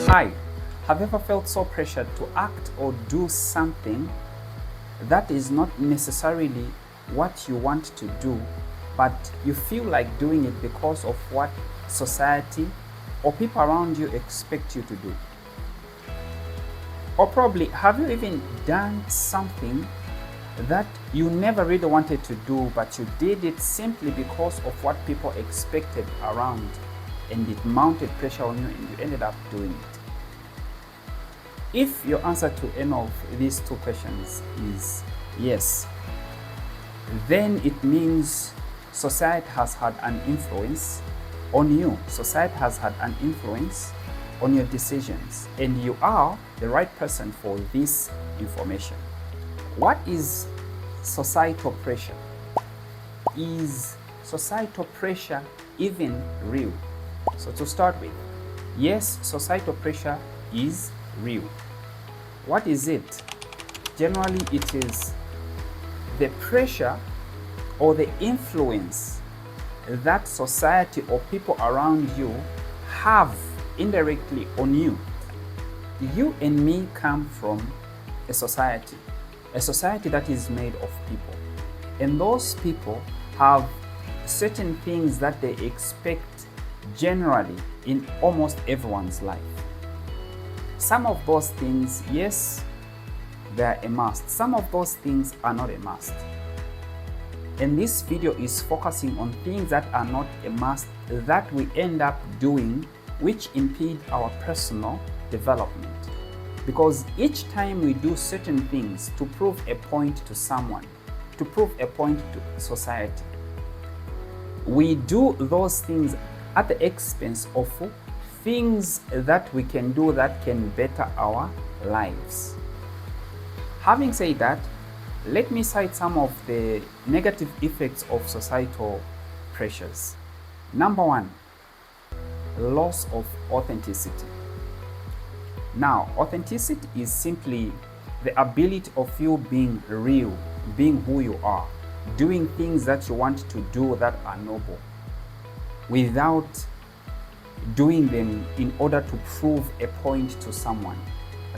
Hi, have you ever felt so pressured to act or do something that is not necessarily what you want to do, but you feel like doing it because of what society or people around you expect you to do? Or probably, have you even done something that you never really wanted to do, but you did it simply because of what people expected around, and it mounted pressure on you and you ended up doing it? If your answer to any of these two questions is yes, then it means society has had an influence on you. Society has had an influence on your decisions, and you are the right person for this information. What is societal pressure? Is societal pressure even real? So to start with, yes, societal pressure is real. What is it? Generally, it is the pressure or the influence that society or people around you have indirectly on you. You and me come from a society that is made of people. And those people have certain things that they expect generally in almost everyone's life. Some of those things, yes, they're a must. Some of those things are not a must. And this video is focusing on things that are not a must that we end up doing, which impede our personal development. Because each time we do certain things to prove a point to someone, to prove a point to society, we do those things at the expense of things that we can do that can better our lives. Having said that, let me cite some of the negative effects of societal pressures. Number one, loss of authenticity. Now, authenticity is simply the ability of you being real, being who you are, doing things that you want to do that are noble, without doing them in order to prove a point to someone.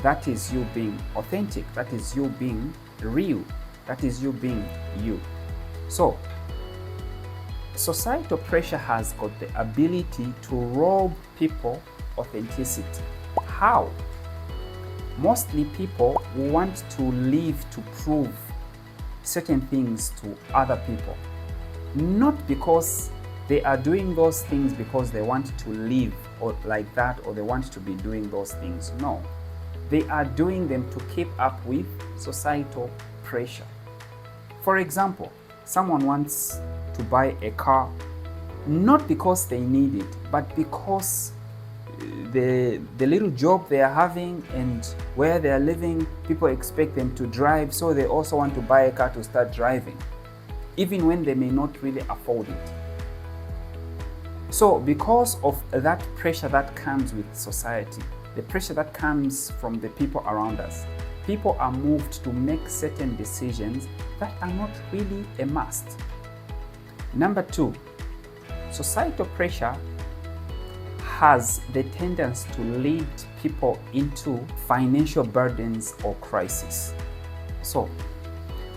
That is you being authentic. That is you being real. That is you being you. So, societal pressure has got the ability to rob people authenticity. How? Mostly people want to live to prove certain things to other people, not because they are doing those things because they want to live or like that, or they want to be doing those things. No, they are doing them to keep up with societal pressure. For example, someone wants to buy a car, not because they need it, but because the little job they are having and where they are living, people expect them to drive, so they also want to buy a car to start driving, even when they may not really afford it. So because of that pressure that comes with society, the pressure that comes from the people around us, people are moved to make certain decisions that are not really a must. Number two, societal pressure has the tendency to lead people into financial burdens or crisis. So,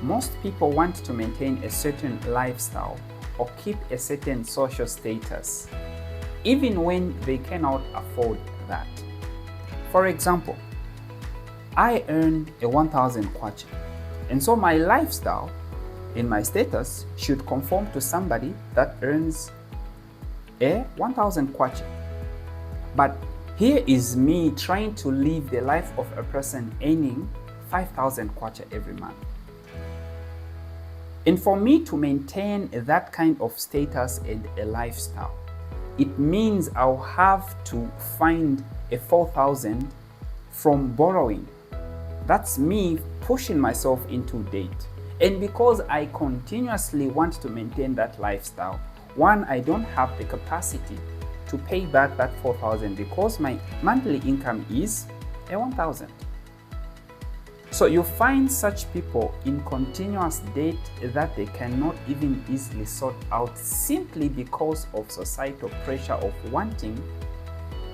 most people want to maintain a certain lifestyle or keep a certain social status, even when they cannot afford that. For example, I earn a 1,000 kwacha, and so my lifestyle and my status should conform to somebody that earns a 1,000 kwacha. But here is me trying to live the life of a person earning 5,000 kwacha every month. And for me to maintain that kind of status and a lifestyle, it means I'll have to find a 4,000 from borrowing. That's me pushing myself into debt. And because I continuously want to maintain that lifestyle, one, I don't have the capacity to pay back that 4,000 because my monthly income is a 1,000. So you find such people in continuous debt that they cannot even easily sort out simply because of societal pressure of wanting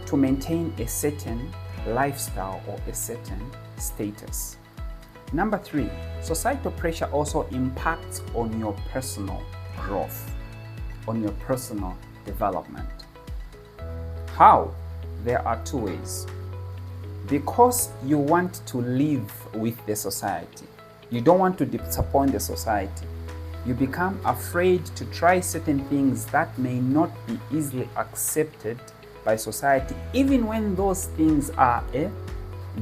to maintain a certain lifestyle or a certain status. Number 3, societal pressure also impacts on your personal growth, on your personal development. How? There are 2 ways. Because you want to live with the society, you don't want to disappoint the society, you become afraid to try certain things that may not be easily accepted by society, even when those things are a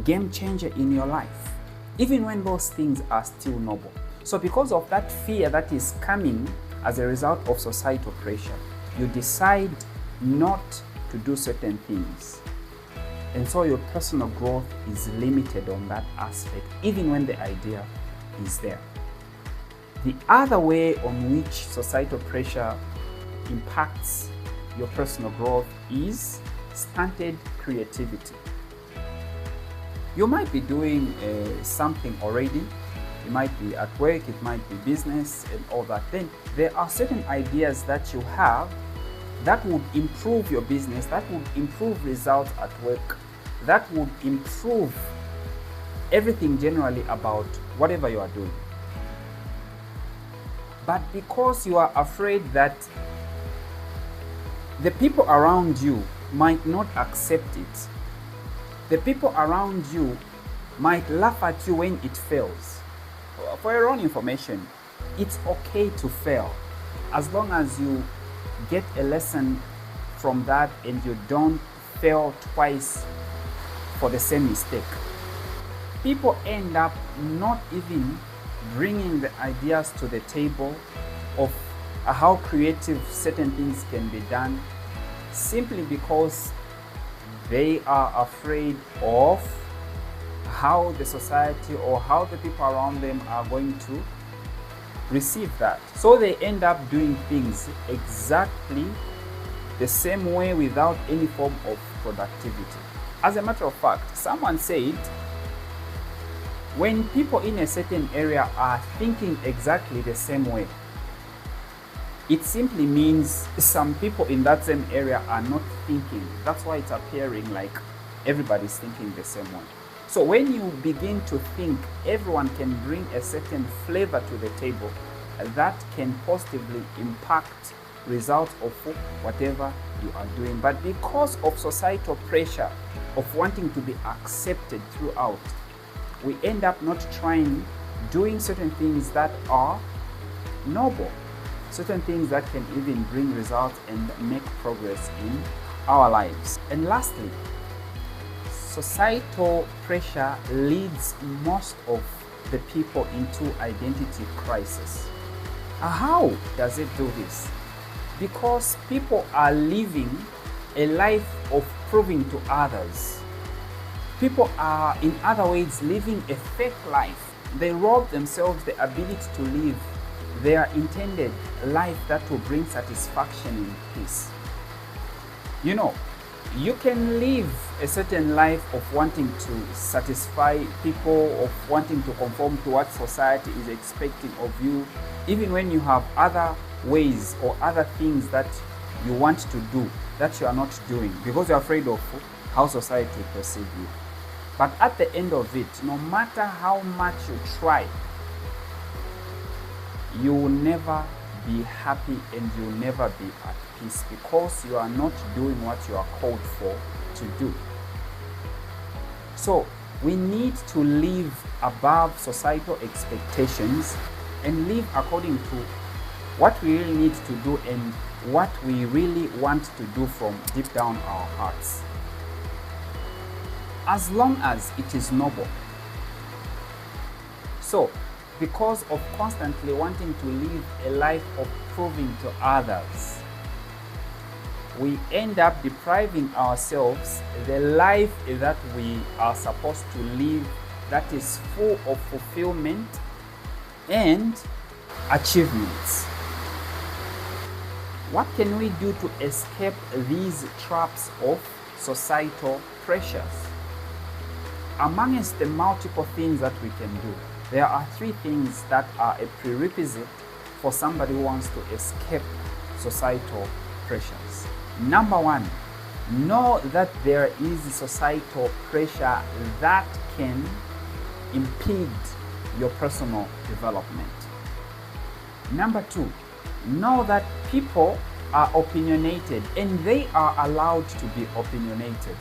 game changer in your life, even when those things are still noble. So because of that fear that is coming as a result of societal pressure, you decide not to do certain things. And so your personal growth is limited on that aspect, even when the idea is there. The other way on which societal pressure impacts your personal growth is stunted creativity. You might be doing something already. It might be at work, it might be business and all that. Then there are certain ideas that you have that would improve your business, that would improve results at work, that would improve everything generally about whatever you are doing. But because you are afraid that the people around you might not accept it, the people around you might laugh at you when it fails. For your own information, it's okay to fail as long as you get a lesson from that and you don't fail twice for the same mistake. People end up not even bringing the ideas to the table of how creative certain things can be done, simply because they are afraid of how the society or how the people around them are going to receive that. So they end up doing things exactly the same way without any form of productivity. As a matter of fact, someone said, when people in a certain area are thinking exactly the same way, it simply means some people in that same area are not thinking. That's why it's appearing like everybody's thinking the same way. So when you begin to think everyone can bring a certain flavor to the table, that can positively impact results of whatever you are doing. But because of societal pressure of wanting to be accepted throughout, we end up not doing certain things that are noble, certain things that can even bring results and make progress in our lives. And lastly, societal pressure leads most of the people into identity crisis. How does it do this? Because people are living a life of proving to others. People are, in other words, living a fake life. They rob themselves the ability to live their intended life that will bring satisfaction and peace. You know, you can live a certain life of wanting to satisfy people, of wanting to conform to what society is expecting of you, even when you have other ways or other things that you want to do that you are not doing because you're afraid of how society will perceive you. But at the end of it, no matter how much you try, you will never be happy and you will never be at peace because you are not doing what you are called for to do. So we need to live above societal expectations and live according to what we really need to do and what we really want to do from deep down our hearts. As long as it is noble. So, because of constantly wanting to live a life of proving to others, we end up depriving ourselves the life that we are supposed to live, that is full of fulfillment and achievements. What can we do to escape these traps of societal pressures? Amongst the multiple things that we can do, there are 3 things that are a prerequisite for somebody who wants to escape societal pressures. Number 1, Know that there is societal pressure that can impede your personal development. Number 2, know that people are opinionated and they are allowed to be opinionated.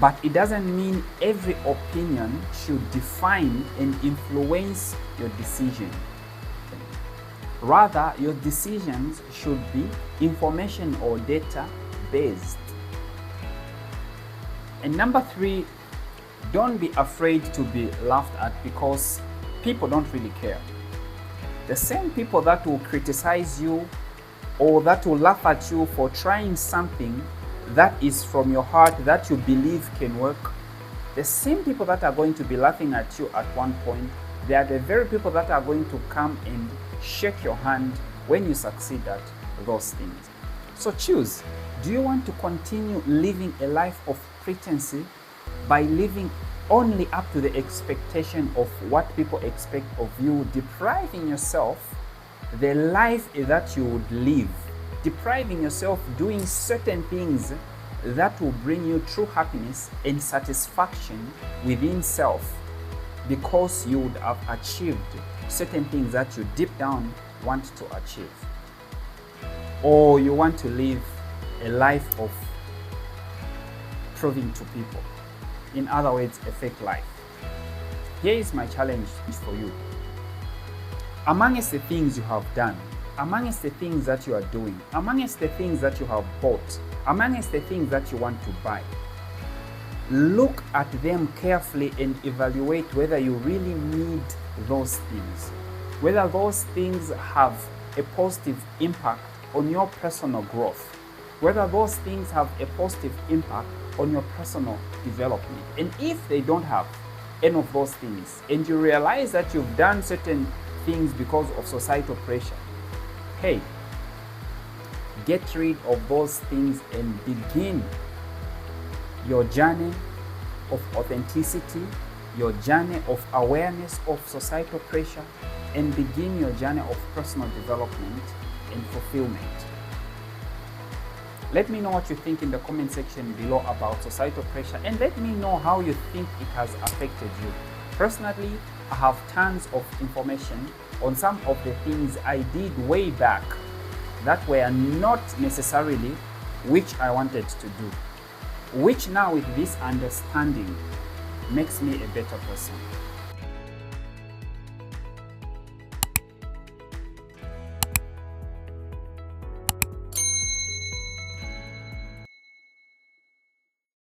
But it doesn't mean every opinion should define and influence your decision. Rather, your decisions should be information or data based. And number 3, don't be afraid to be laughed at, because people don't really care. The same people that will criticize you or that will laugh at you for trying something that is from your heart that you believe can work, the same people that are going to be laughing at you at one point, they are the very people that are going to come and shake your hand when you succeed at those things. So choose. Do you want to continue living a life of pretense by living only up to the expectation of what people expect of you, depriving yourself the life that you would live, depriving yourself doing certain things that will bring you true happiness and satisfaction within self, because you would have achieved certain things that you deep down want to achieve? Or you want to live a life of proving to people, in other words, a fake life? Here is my challenge for you. Amongst the things you have done, amongst the things that you are doing, amongst the things that you have bought, amongst the things that you want to buy, look at them carefully and evaluate whether you really need those things, whether those things have a positive impact on your personal growth, whether those things have a positive impact on your personal development. And if they don't have any of those things, and you realize that you've done certain things because of societal pressure, hey, get rid of those things and begin your journey of authenticity, your journey of awareness of societal pressure, and begin your journey of personal development and fulfillment. Let me know what you think in the comment section below about societal pressure, and let me know how you think it has affected you. Personally, I have tons of information on some of the things I did way back that were not necessarily which I wanted to do, which now with this understanding makes me a better person.